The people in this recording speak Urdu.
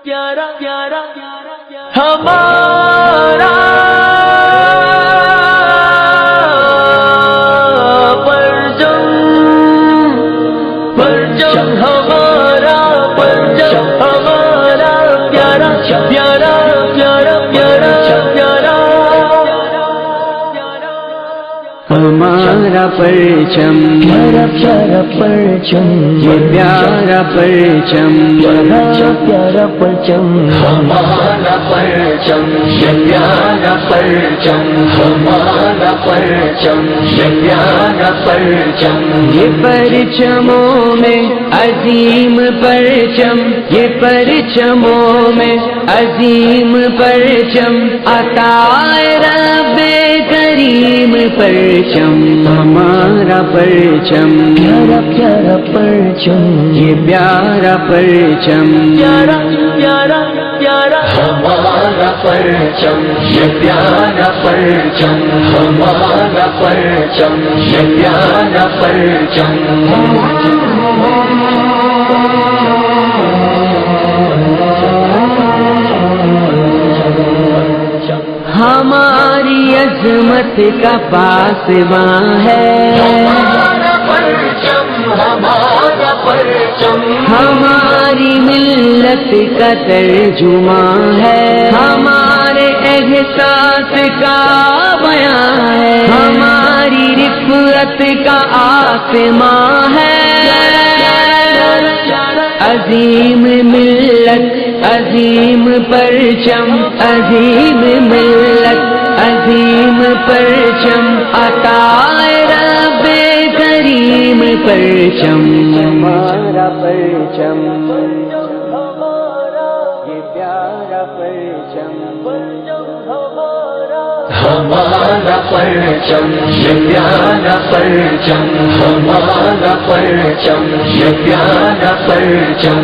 پیارا پیارا ہمارا پرچم پرچم ہمارا پرچم ہمارا پیارا پیارا پیارا پیارا پیارا ہمارا پرچم پیارا پیارا پرچم یہ پیارا پرچم پیارا پیارا پرچم ہمارا پرچم یہ پیارا پرچم ہمارا پرچم یہ پیارا پرچم یہ پرچموں میں عظیم پرچم یہ پرچموں میں عظیم پرچم عطائے رب کریم پرچم ہمارا پرچم پیارا پیارا پرچم یہ پیارا پرچم پیارا پیارا پیارا ہمارا پرچم یہ پیارا پرچم ہمارا پرچم یہ پیارا پرچم ہماری عظمت کا پاسباں ہے ہمارا پرچم ہمارا پرچم ہماری ملت کا ترجمہ ہے ہمارے احساس کا بیان ہے ہماری رفعت کا آسماں ہے عظیم ملت عظیم پرچم عظیم ملت عظیم پرچم عطائے رب کریم پرچم ہمارا پرچم یہ پیارا پرچم ہمارا پرچم یہ پیارا پرچم ہمارا پرچم یہ پیارا پرچم